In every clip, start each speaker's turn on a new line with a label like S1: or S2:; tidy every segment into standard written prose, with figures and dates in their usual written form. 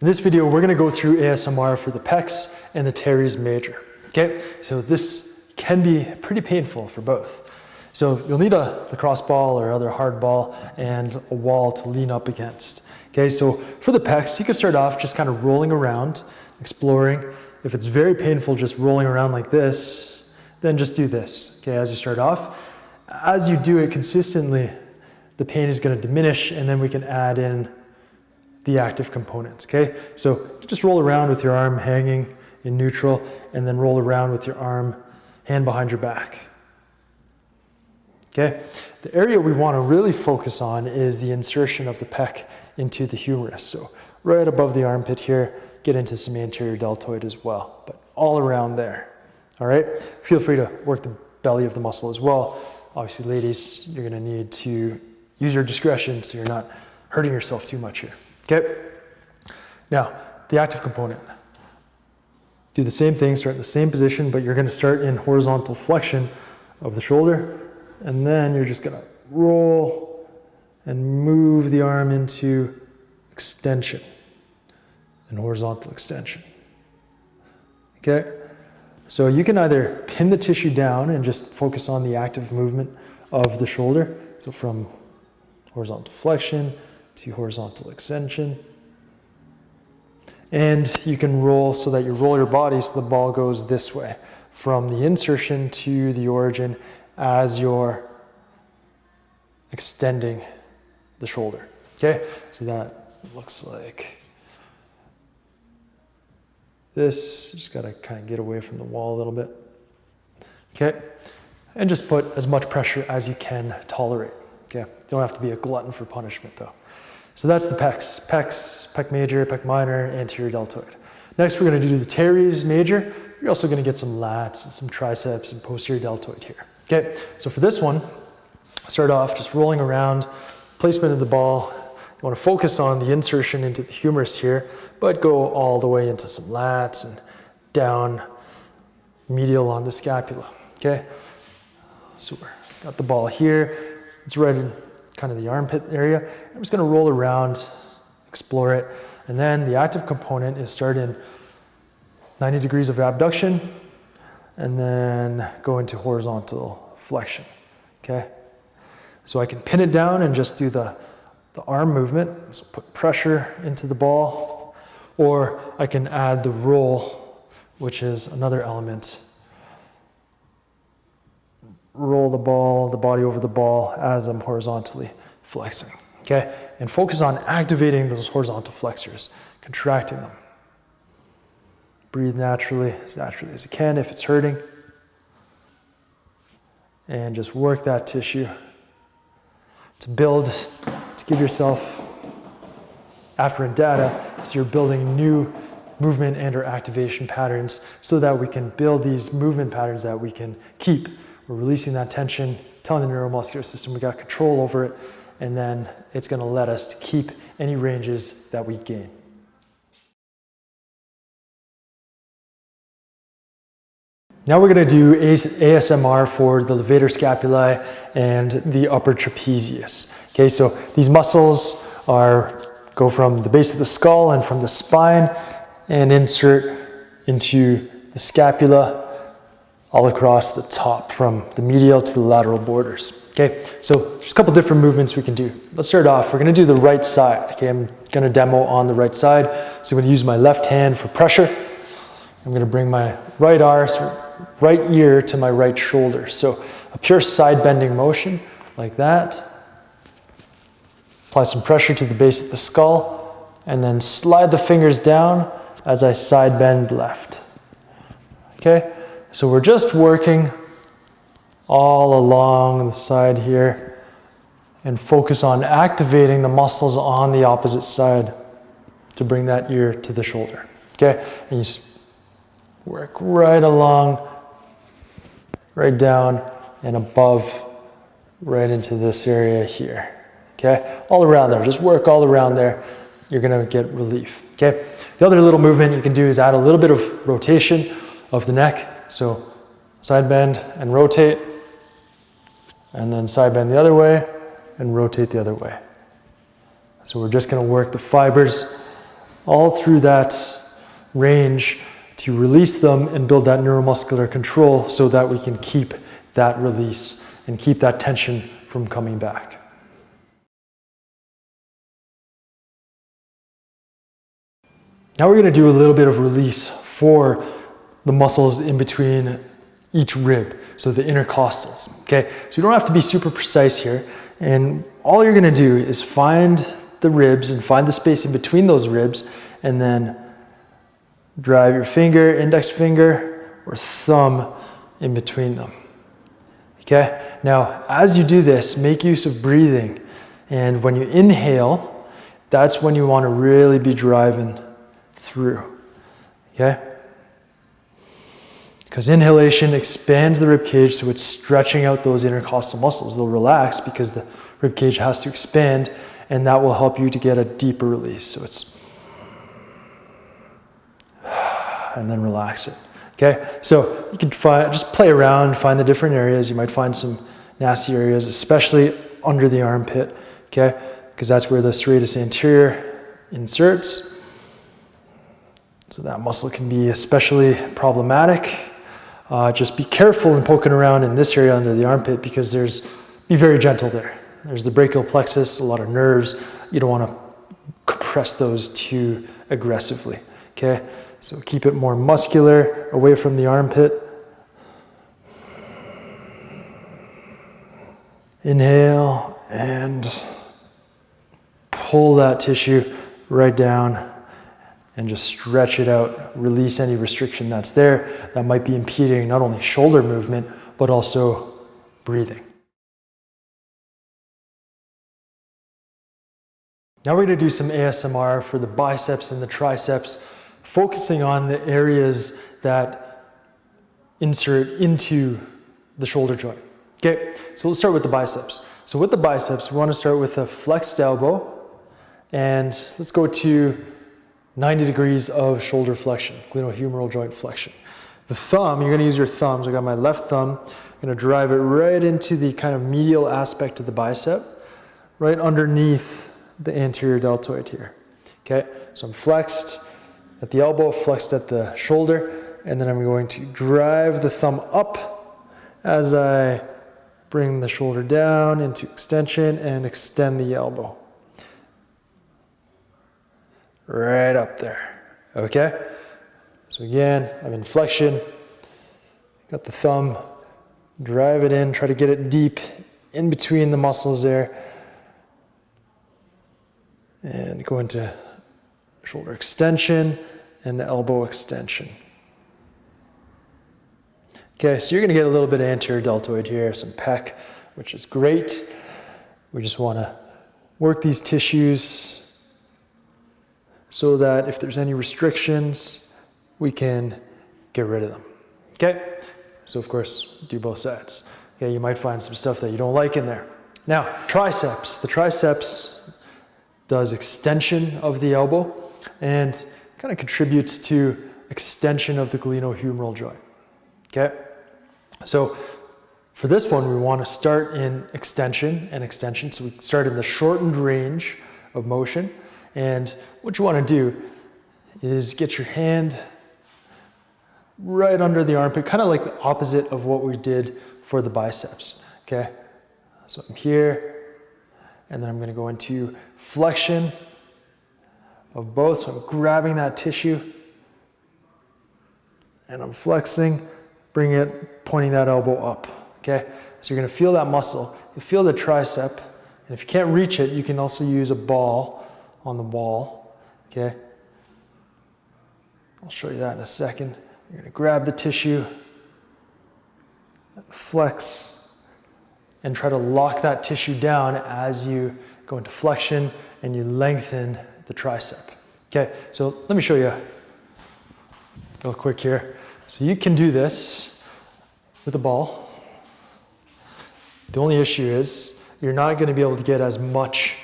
S1: In this video, we're gonna go through ASMR for the pecs and the teres major, okay? So this can be pretty painful for both. So you'll need a lacrosse ball or other hard ball and a wall to lean up against. Okay, so for the pecs, you can start off just kind of rolling around, exploring. If it's very painful just rolling around like this, then just do this, okay, as you start off. As you do it consistently, the pain is gonna diminish, and then we can add in the active components, okay? So just roll around with your arm hanging in neutral, and then roll around with your arm, hand behind your back. Okay, the area we want to really focus on is the insertion of the pec into the humerus. So right above the armpit here, get into some anterior deltoid as well, but all around there. All right, feel free to work the belly of the muscle as well. Obviously, ladies, you're going to need to use your discretion so you're not hurting yourself too much here. Okay, now the active component. Do the same thing, start in the same position, but you're going to start in horizontal flexion of the shoulder. And then you're just gonna roll and move the arm into extension and horizontal extension. Okay? So you can either pin the tissue down and just focus on the active movement of the shoulder. So from horizontal flexion to horizontal extension. And you can roll so that you roll your body so the ball goes this way from the insertion to the origin as you're extending the shoulder, okay? So that looks like this. Just gotta kind of get away from the wall a little bit, okay? And just put as much pressure as you can tolerate, okay? You don't have to be a glutton for punishment though. So that's the pecs, pec major, pec minor, anterior deltoid. Next, we're gonna do the teres major. You're also gonna get some lats and some triceps and posterior deltoid here. Okay, so for this one, start off just rolling around, placement of the ball. You want to focus on the insertion into the humerus here, but go all the way into some lats and down medial on the scapula. Okay, so we've got the ball here. It's right in kind of the armpit area. I'm just going to roll around, explore it, and then the active component is start in 90 degrees of abduction, and then go into horizontal flexion, okay? So I can pin it down and just do the arm movement, so put pressure into the ball, or I can add the roll, which is another element. Roll the ball, the body over the ball as I'm horizontally flexing, okay? And focus on activating those horizontal flexors, contracting them. Breathe naturally as you can if it's hurting. And just work that tissue to build, to give yourself afferent data so you're building new movement and or activation patterns so that we can build these movement patterns that we can keep. We're releasing that tension, telling the neuromuscular system we got control over it, and then it's gonna let us keep any ranges that we gain. Now we're going to do ASMR for the levator scapulae and the upper trapezius. Okay, so these muscles go from the base of the skull and from the spine and insert into the scapula all across the top from the medial to the lateral borders. Okay, so there's a couple different movements we can do. Let's start off. We're going to do the right side. Okay, I'm going to demo on the right side. So I'm going to use my left hand for pressure. I'm going to bring my right arm, right ear to my right shoulder. So a pure side bending motion like that. Apply some pressure to the base of the skull and then slide the fingers down as I side bend left. Okay, so we're just working all along the side here and focus on activating the muscles on the opposite side to bring that ear to the shoulder. Okay, and you work right along, right down and above, right into this area here. Okay, all around there, just work all around there. You're gonna get relief, okay? The other little movement you can do is add a little bit of rotation of the neck. So side bend and rotate, and then side bend the other way and rotate the other way. So we're just gonna work the fibers all through that range to release them and build that neuromuscular control so that we can keep that release and keep that tension from coming back. Now we're going to do a little bit of release for the muscles in between each rib, so the intercostals, okay? So you don't have to be super precise here, and all you're going to do is find the ribs and find the space in between those ribs, and then drive your finger, index finger, or thumb in between them, okay? Now, as you do this, make use of breathing, and when you inhale, that's when you want to really be driving through, okay? Because inhalation expands the rib cage, so it's stretching out those intercostal muscles. They'll relax because the rib cage has to expand, and that will help you to get a deeper release. So it's, and then relax it, okay? So you can just play around, find the different areas. You might find some nasty areas, especially under the armpit, okay? Because that's where the serratus anterior inserts. So that muscle can be especially problematic. Just be careful in poking around in this area under the armpit because be very gentle there. There's the brachial plexus, a lot of nerves. You don't want to compress those too aggressively, okay? So keep it more muscular, away from the armpit. Inhale and pull that tissue right down and just stretch it out. Release any restriction that's there that might be impeding not only shoulder movement, but also breathing. Now we're going to do some ASMR for the biceps and the triceps, focusing on the areas that insert into the shoulder joint. Okay, so let's start with the biceps. So with the biceps, we want to start with a flexed elbow, and let's go to 90 degrees of shoulder flexion, glenohumeral joint flexion. The thumb, you're going to use your thumbs. I got my left thumb. I'm going to drive it right into the kind of medial aspect of the bicep, right underneath the anterior deltoid here. Okay, so I'm flexed at the elbow, flexed at the shoulder, and then I'm going to drive the thumb up as I bring the shoulder down into extension and extend the elbow. Right up there, okay? So again, I'm in flexion, got the thumb, drive it in, try to get it deep in between the muscles there, and go into shoulder extension and elbow extension. Okay, so you're gonna get a little bit of anterior deltoid here, some pec, which is great. We just wanna work these tissues so that if there's any restrictions, we can get rid of them, okay? So of course, do both sides. Okay, you might find some stuff that you don't like in there. Now, triceps. The triceps does extension of the elbow and kind of contributes to extension of the glenohumeral joint, okay? So for this one, we want to start in extension and extension. So we start in the shortened range of motion. And what you want to do is get your hand right under the armpit, kind of like the opposite of what we did for the biceps, okay? So I'm here, and then I'm going to go into flexion of both. So I'm grabbing that tissue, and I'm flexing, bring it, pointing that elbow up, okay? So you're going to feel that muscle. You feel the tricep, and if you can't reach it, you can also use a ball on the wall, okay? I'll show you that in a second. You're gonna grab the tissue, flex, and try to lock that tissue down as you go into flexion and you lengthen the tricep. Okay, so let me show you real quick here. So you can do this with a ball. The only issue is you're not gonna be able to get as much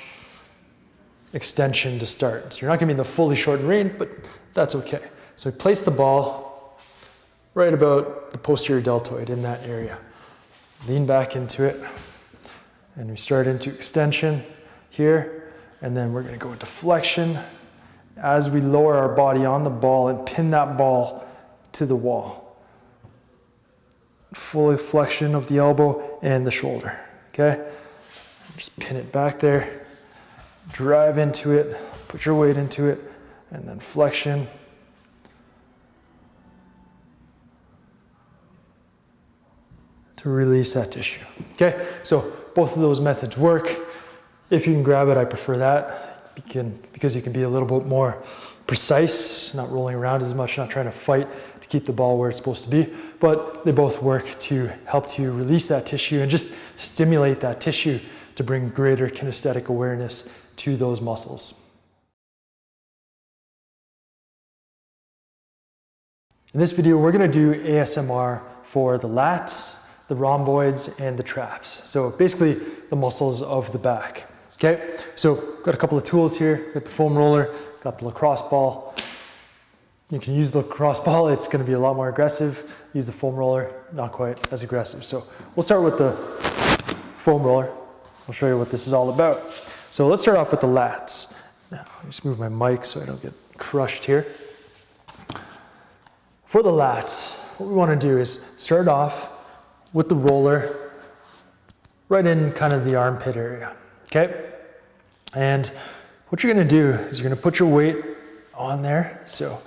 S1: extension to start. So you're not gonna be in the fully shortened range, but that's okay. So we place the ball right about the posterior deltoid in that area. Lean back into it, and we start into extension here, and then we're gonna go into flexion as we lower our body on the ball and pin that ball to the wall. Full flexion of the elbow and the shoulder, okay? Just pin it back there, drive into it, put your weight into it, and then flexion. To release that tissue, okay? So both of those methods work. If you can grab it, I prefer that because you can be a little bit more precise, not rolling around as much, not trying to fight to keep the ball where it's supposed to be, but they both work to help to release that tissue and just stimulate that tissue to bring greater kinesthetic awareness to those muscles. In this video, we're going to do ASMR for the lats, the rhomboids, and the traps. So basically the muscles of the back. Okay, so got a couple of tools here. Got the foam roller, got the lacrosse ball. You can use the lacrosse ball, it's going to be a lot more aggressive. Use the foam roller, not quite as aggressive. So we'll start with the foam roller. I'll show you what this is all about. So let's start off with the lats. Now, let me just move my mic so I don't get crushed here. For the lats, what we want to do is start off with the roller right in kind of the armpit area, okay? And what you're going to do is you're going to put your weight on there. So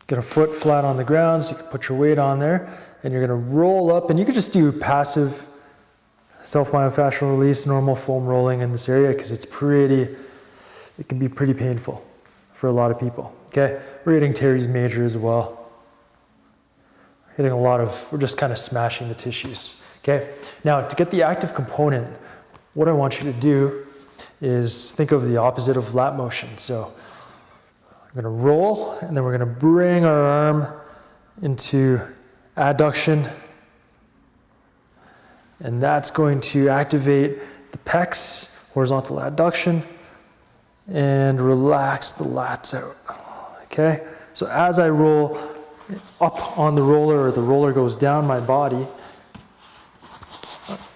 S1: get a foot flat on the ground so you can put your weight on there, and you're going to roll up, and you can just do passive self-myofascial release, normal foam rolling in this area because it can be pretty painful for a lot of people, okay? We're hitting teres major as well. We're just kind of smashing the tissues, okay? Now, to get the active component, what I want you to do is think of the opposite of lat motion. So we're gonna roll, and then we're gonna bring our arm into adduction, and that's going to activate the pecs, horizontal adduction, and relax the lats out, okay? So as I roll up on the roller, or the roller goes down my body,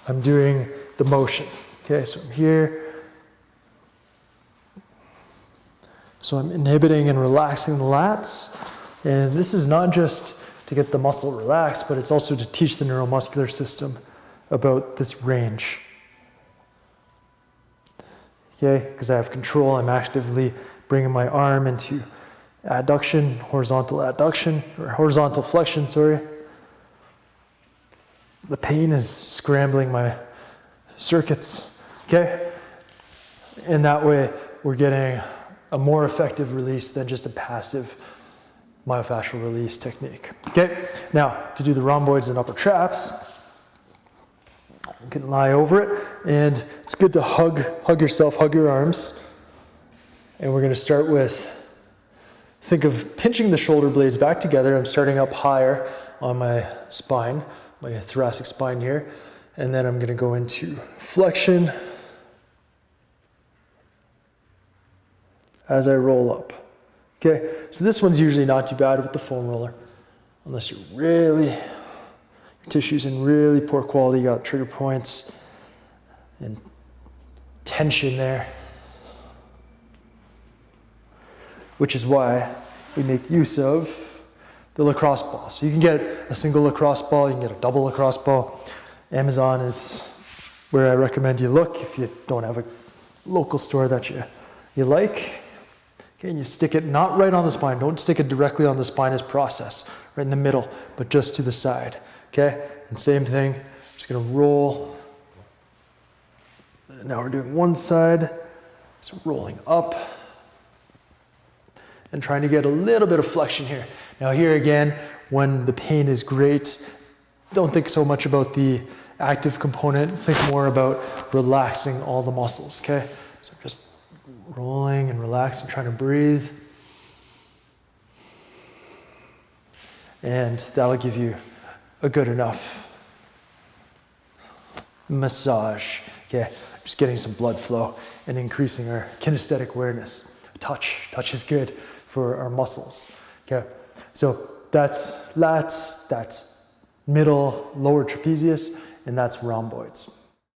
S1: I'm doing the motion, okay? So I'm here. So I'm inhibiting and relaxing the lats, and this is not just to get the muscle relaxed, but it's also to teach the neuromuscular system about this range. Okay, because I have control, I'm actively bringing my arm into adduction, horizontal adduction, or horizontal flexion, sorry. The pain is scrambling my circuits, okay? And that way we're getting a more effective release than just a passive myofascial release technique, okay? Now, to do the rhomboids and upper traps, you can lie over it, and it's good to hug yourself, hug your arms. And we're gonna start with, think of pinching the shoulder blades back together. I'm starting up higher on my spine, my thoracic spine here. And then I'm gonna go into flexion as I roll up. Okay, so this one's usually not too bad with the foam roller, unless you're your tissue's in really poor quality, you got trigger points and tension there. Which is why we make use of the lacrosse ball. So you can get a single lacrosse ball, you can get a double lacrosse ball. Amazon is where I recommend you look if you don't have a local store that you like. Okay, and you stick it not right on the spine. Don't stick it directly on the spinous process, right in the middle, but just to the side. Okay, and same thing, just gonna roll. Now we're doing one side, so rolling up and trying to get a little bit of flexion here. Now here again, when the pain is great, don't think so much about the active component, think more about relaxing all the muscles, okay? So just rolling and relaxing, trying to breathe. And that'll give you a good enough massage, okay? Just getting some blood flow and increasing our kinesthetic awareness. Touch is good for our muscles, okay? So that's lats, that's middle, lower trapezius, and that's rhomboids.